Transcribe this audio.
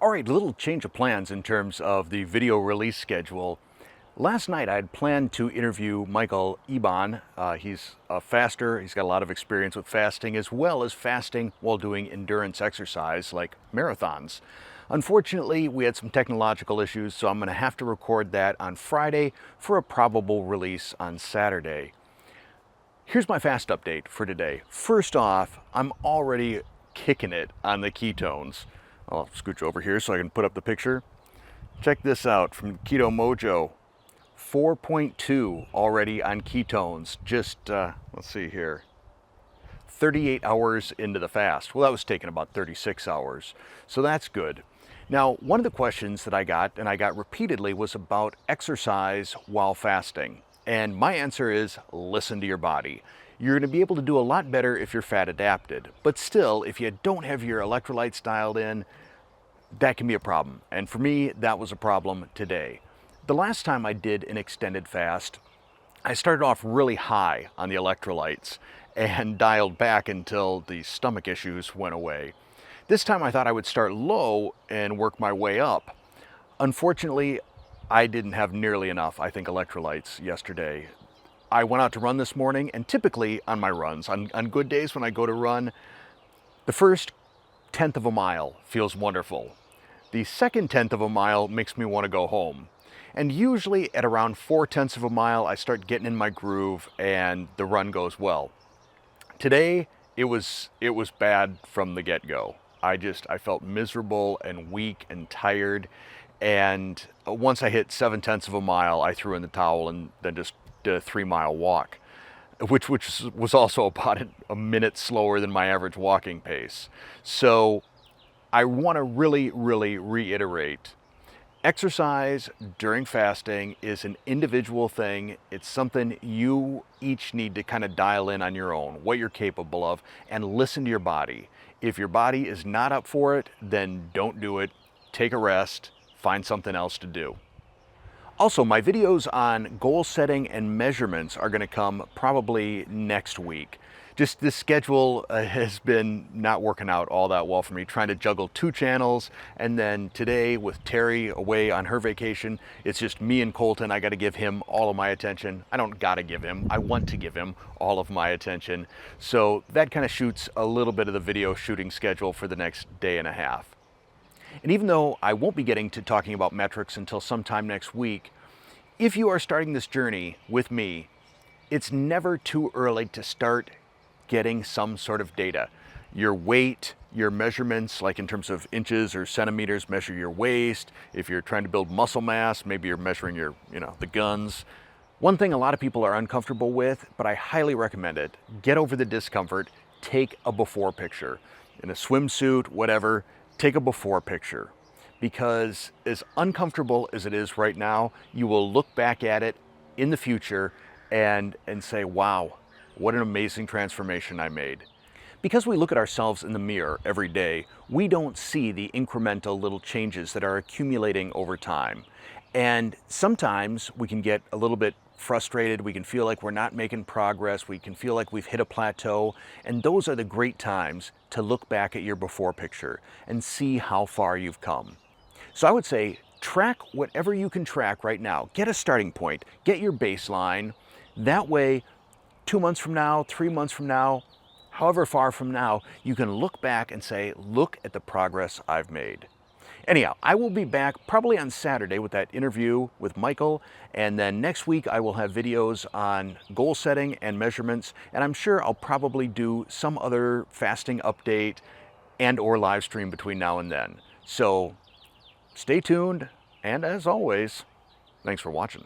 All right, a little change of plans in terms of the video release schedule. Last night I had planned to interview Michael Eban. He's a faster, he's got a lot of experience with fasting as well as fasting while doing endurance exercise like marathons. Unfortunately, we had some technological issues, so I'm going to have to record that on Friday for a probable release on Saturday. Here's my fast update for today. First off, I'm already kicking it on the ketones. I'll scooch over here so I can put up the picture. Check this out from Keto Mojo. 4.2 already on ketones. Just, let's see here. 38 hours into the fast. Well, that was taking about 36 hours. So that's good. Now, one of the questions that I got, and I got repeatedly, was about exercise while fasting. And my answer is listen to your body. You're going to be able to do a lot better if you're fat adapted. But still, if you don't have your electrolytes dialed in, that can be a problem. And for me, that was a problem today. The last time I did an extended fast, I started off really high on the electrolytes and dialed back until the stomach issues went away. This time I thought I would start low and work my way up. Unfortunately, I didn't have nearly enough, I think, electrolytes yesterday. I went out to run this morning, and typically on my runs, on good days when I go to run, the first 1/10 of a mile feels wonderful. The second 1/10 of a mile makes me want to go home. And usually at around 4/10 of a mile, I start getting in my groove and the run goes well. Today, it was bad from the get-go. I felt miserable and weak and tired. And once I hit 7/10 of a mile, I threw in the towel and then just did a 3-mile walk, which was also about a minute slower than my average walking pace. So I want to really reiterate, exercise during fasting is an individual thing. It's something you each need to kind of dial in on your own, what you're capable of, and listen to your body. If your body is not up for it, then don't do it. Take a rest, find something else to do. Also, my videos on goal setting and measurements are going to come probably next week. Just this schedule has been not working out all that well for me, trying to juggle 2 channels, and then today with Terry away on her vacation, it's just me and Colton. I got to give him all of my attention. I don't got to give him, I want to give him all of my attention. So that kind of shoots a little bit of the video shooting schedule for the next day and a half. And even though I won't be getting to talking about metrics until sometime next week, if you are starting this journey with me, it's never too early to start getting some sort of data. Your weight, your measurements, like in terms of inches or centimeters, measure your waist. If you're trying to build muscle mass, maybe you're measuring your, the guns. One thing a lot of people are uncomfortable with, but I highly recommend it, get over the discomfort, take a before picture. In a swimsuit, whatever, take a before picture. Because as uncomfortable as it is right now, you will look back at it in the future and say, wow, what an amazing transformation I made. Because we look at ourselves in the mirror every day, we don't see the incremental little changes that are accumulating over time. And sometimes we can get a little bit frustrated, we can feel like we're not making progress, we can feel like we've hit a plateau, and those are the great times to look back at your before picture and see how far you've come. So I would say track whatever you can track right now. Get a starting point, get your baseline. That way, 2 months from now, 3 months from now, however far from now, you can look back and say, look at the progress I've made. Anyhow, I will be back probably on Saturday with that interview with Michael, and then next week I will have videos on goal setting and measurements, and I'm sure I'll probably do some other fasting update and or live stream between now and then. So stay tuned, and as always, thanks for watching.